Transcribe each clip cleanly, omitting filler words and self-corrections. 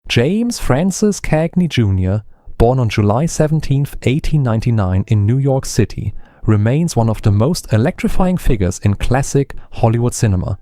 James Francis Cagney Jr., born on July 17, 1899 in New York City, remains one of the most electrifying figures in classic Hollywood cinema.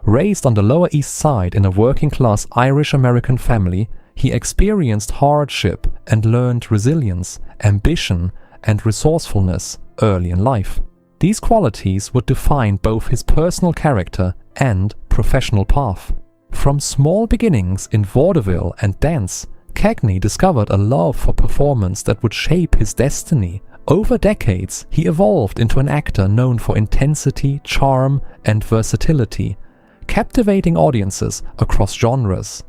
Raised on the Lower East Side in a working-class Irish-American family, he experienced hardship and learned resilience, ambition, and resourcefulness early in life. These qualities would define both his personal character and professional path. From small beginnings in vaudeville and dance, Cagney discovered a love for performance that would shape his destiny. Over decades, he evolved into an actor known for intensity, charm, and versatility, captivating audiences across genres.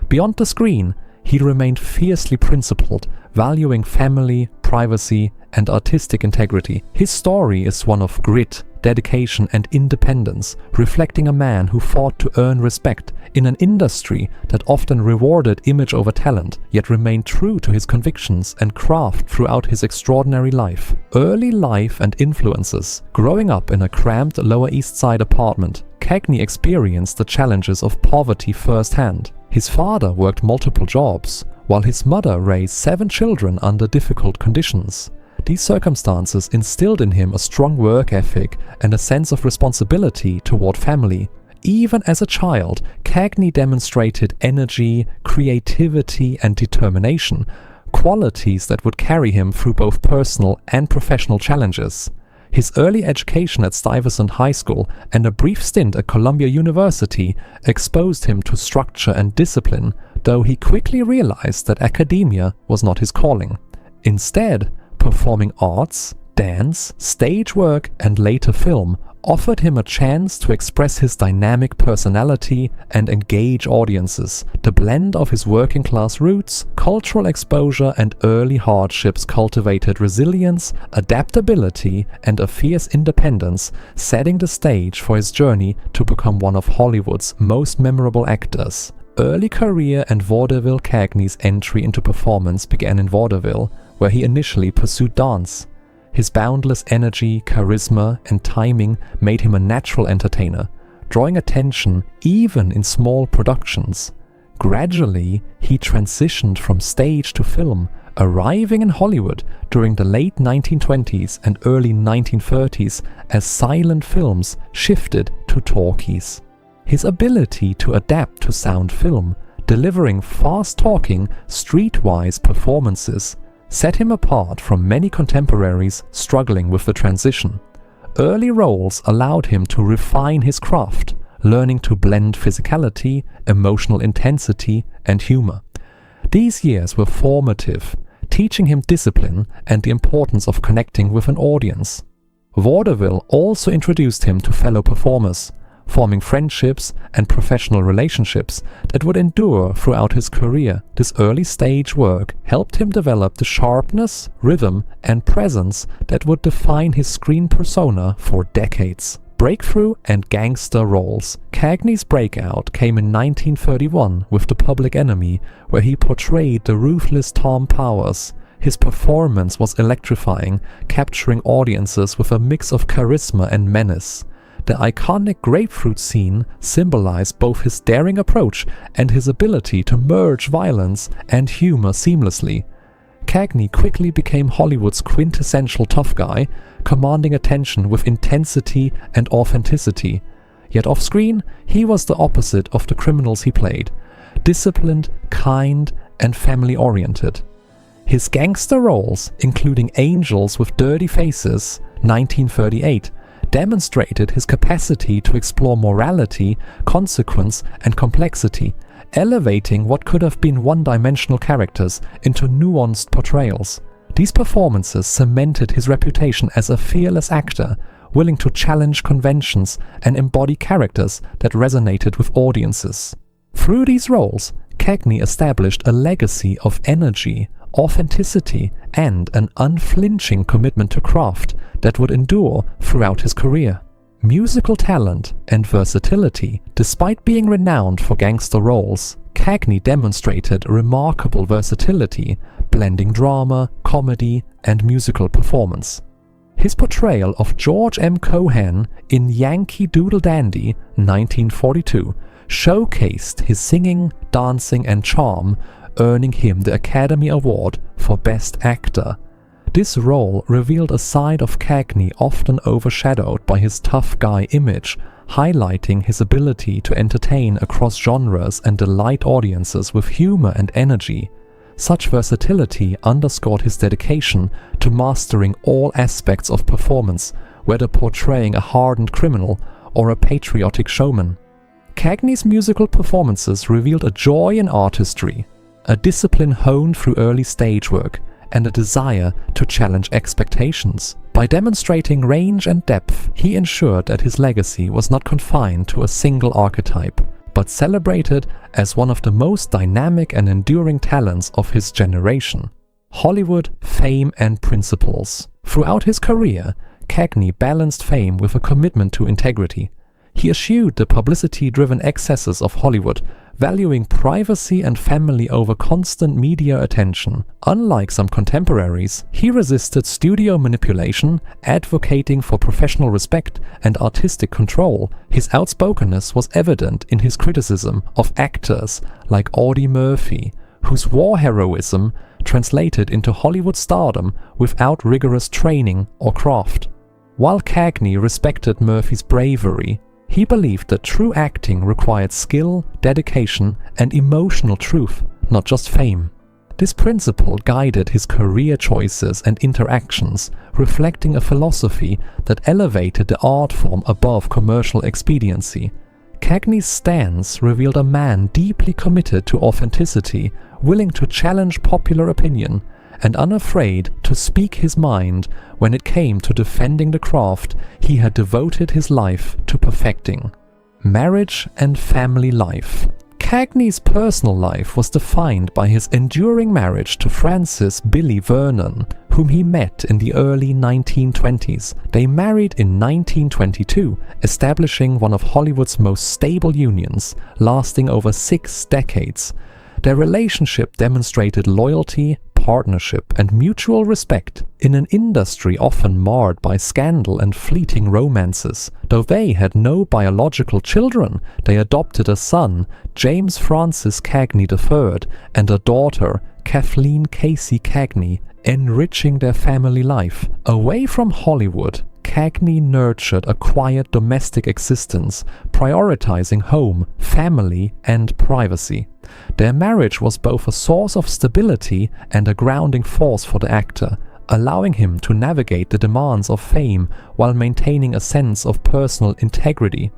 Beyond the screen, he remained fiercely principled, valuing family, privacy, and artistic integrity. His story is one of grit, dedication, and independence, reflecting a man who fought to earn respect in an industry that often rewarded image over talent, yet remained true to his convictions and craft throughout his extraordinary life. Early life and influences. Growing up in a cramped Lower East Side apartment, Cagney experienced the challenges of poverty firsthand. His father worked multiple jobs, while his mother raised 7 children under difficult conditions. These circumstances instilled in him a strong work ethic and a sense of responsibility toward family. Even as a child, Cagney demonstrated energy, creativity, and determination, qualities that would carry him through both personal and professional challenges. His early education at Stuyvesant High School and a brief stint at Columbia University exposed him to structure and discipline, though he quickly realized that academia was not his calling. Instead, performing arts, dance, stage work, and later film offered him a chance to express his dynamic personality and engage audiences. The blend of his working-class roots, cultural exposure, and early hardships cultivated resilience, adaptability, and a fierce independence, setting the stage for his journey to become one of Hollywood's most memorable actors. Early career and vaudeville. Cagney's entry into performance began in vaudeville, where he initially pursued dance. His boundless energy, charisma, and timing made him a natural entertainer, drawing attention even in small productions. Gradually, he transitioned from stage to film, arriving in Hollywood during the late 1920s and early 1930s as silent films shifted to talkies. His ability to adapt to sound film, delivering fast-talking, streetwise performances, set him apart from many contemporaries struggling with the transition. Early roles allowed him to refine his craft, learning to blend physicality, emotional intensity, and humor. These years were formative, teaching him discipline and the importance of connecting with an audience. Vaudeville also introduced him to fellow performers, forming friendships and professional relationships that would endure throughout his career. This early stage work helped him develop the sharpness, rhythm, and presence that would define his screen persona for decades. Breakthrough and gangster roles. Cagney's breakout came in 1931 with The Public Enemy, where he portrayed the ruthless Tom Powers. His performance was electrifying, capturing audiences with a mix of charisma and menace. The iconic grapefruit scene symbolized both his daring approach and his ability to merge violence and humor seamlessly. Cagney quickly became Hollywood's quintessential tough guy, commanding attention with intensity and authenticity. Yet off-screen, he was the opposite of the criminals he played: disciplined, kind, and family-oriented. His gangster roles, including Angels with Dirty Faces, 1938, demonstrated his capacity to explore morality, consequence, and complexity, elevating what could have been one-dimensional characters into nuanced portrayals. These performances cemented his reputation as a fearless actor, willing to challenge conventions and embody characters that resonated with audiences. Through these roles, Cagney established a legacy of energy, authenticity, and an unflinching commitment to craft that would endure throughout his career. Musical talent and versatility. Despite being renowned for gangster roles, Cagney demonstrated remarkable versatility, blending drama, comedy, and musical performance. His portrayal of George M. Cohan in Yankee Doodle Dandy, 1942, showcased his singing, dancing, and charm, earning him the Academy Award for Best Actor. This role revealed a side of Cagney often overshadowed by his tough guy image, highlighting his ability to entertain across genres and delight audiences with humor and energy. Such versatility underscored his dedication to mastering all aspects of performance, whether portraying a hardened criminal or a patriotic showman. Cagney's musical performances revealed a joy in artistry, a discipline honed through early stage work, and a desire to challenge expectations. By demonstrating range and depth, he ensured that his legacy was not confined to a single archetype, but celebrated as one of the most dynamic and enduring talents of his generation. Hollywood, fame, and principles. Throughout his career, Cagney balanced fame with a commitment to integrity. He eschewed the publicity-driven excesses of Hollywood, valuing privacy and family over constant media attention. Unlike some contemporaries, he resisted studio manipulation, advocating for professional respect and artistic control. His outspokenness was evident in his criticism of actors like Audie Murphy, whose war heroism translated into Hollywood stardom without rigorous training or craft. While Cagney respected Murphy's bravery, he believed that true acting required skill, dedication, and emotional truth, not just fame. This principle guided his career choices and interactions, reflecting a philosophy that elevated the art form above commercial expediency. Cagney's stance revealed a man deeply committed to authenticity, willing to challenge popular opinion, and unafraid to speak his mind when it came to defending the craft he had devoted his life to perfecting. Marriage and family life. Cagney's personal life was defined by his enduring marriage to Frances "Billy" Vernon, whom he met in the early 1920s. They married in 1922, establishing one of Hollywood's most stable unions, lasting over 6 decades. Their relationship demonstrated loyalty, partnership, and mutual respect in an industry often marred by scandal and fleeting romances. Though they had no biological children, they adopted a son, James Francis Cagney III, and a daughter, Kathleen Casey Cagney, enriching their family life. Away from Hollywood, Cagney nurtured a quiet domestic existence, prioritizing home, family, and privacy. Their marriage was both a source of stability and a grounding force for the actor, allowing him to navigate the demands of fame while maintaining a sense of personal integrity.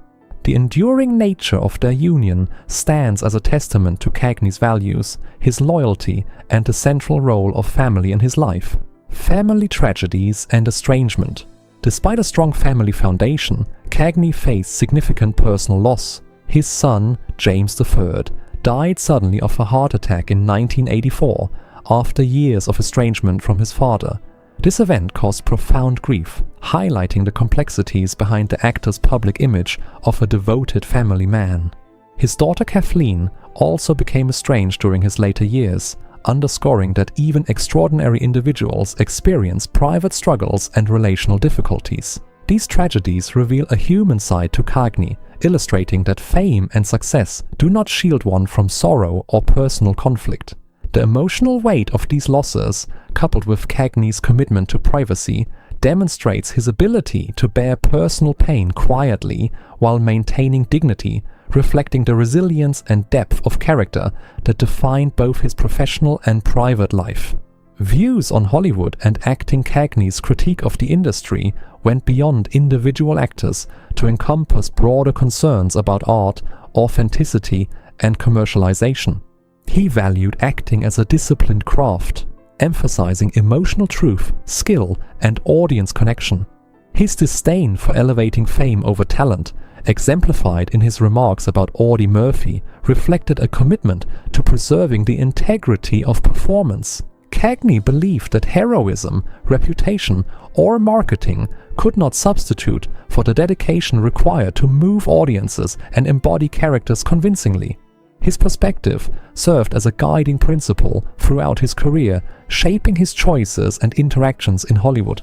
The enduring nature of their union stands as a testament to Cagney's values, his loyalty, and the central role of family in his life. Family tragedies and estrangement. Despite a strong family foundation, Cagney faced significant personal loss. His son, James III, died suddenly of a heart attack in 1984 after years of estrangement from his father. This event caused profound grief, highlighting the complexities behind the actor's public image of a devoted family man. His daughter Kathleen also became estranged during his later years, underscoring that even extraordinary individuals experience private struggles and relational difficulties. These tragedies reveal a human side to Cagney, illustrating that fame and success do not shield one from sorrow or personal conflict. The emotional weight of these losses, coupled with Cagney's commitment to privacy, demonstrates his ability to bear personal pain quietly while maintaining dignity, reflecting the resilience and depth of character that defined both his professional and private life. Views on Hollywood and acting. Cagney's critique of the industry went beyond individual actors to encompass broader concerns about art, authenticity, and commercialization. He valued acting as a disciplined craft, emphasizing emotional truth, skill, and audience connection. His disdain for elevating fame over talent, exemplified in his remarks about Audie Murphy, reflected a commitment to preserving the integrity of performance. Cagney believed that heroism, reputation, or marketing could not substitute for the dedication required to move audiences and embody characters convincingly. His perspective served as a guiding principle throughout his career, shaping his choices and interactions in Hollywood.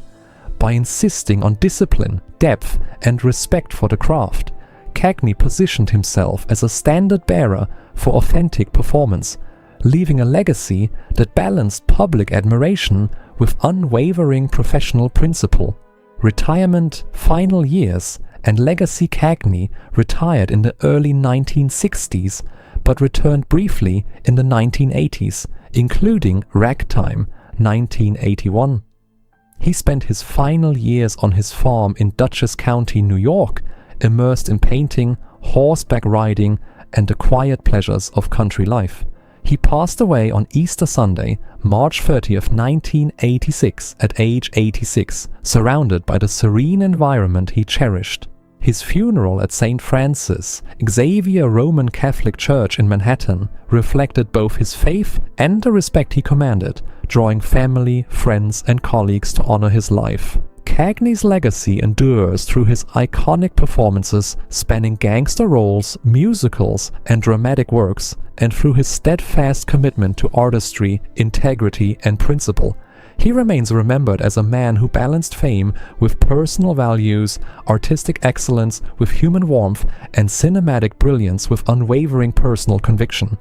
By insisting on discipline, depth, and respect for the craft, Cagney positioned himself as a standard bearer for authentic performance, leaving a legacy that balanced public admiration with unwavering professional principle. Retirement, final years, and Legacy Cagney retired in the early 1960s, but returned briefly in the 1980s, including Ragtime, 1981. He spent his final years on his farm in Dutchess County, New York, immersed in painting, horseback riding, and the quiet pleasures of country life. He passed away on Easter Sunday, March 30th, 1986, at age 86, surrounded by the serene environment he cherished. His funeral at St. Francis Xavier Roman Catholic Church in Manhattan reflected both his faith and the respect he commanded, drawing family, friends, and colleagues to honor his life. Cagney's legacy endures through his iconic performances spanning gangster roles, musicals, and dramatic works, and through his steadfast commitment to artistry, integrity, and principle. He remains remembered as a man who balanced fame with personal values, artistic excellence with human warmth, and cinematic brilliance with unwavering personal conviction.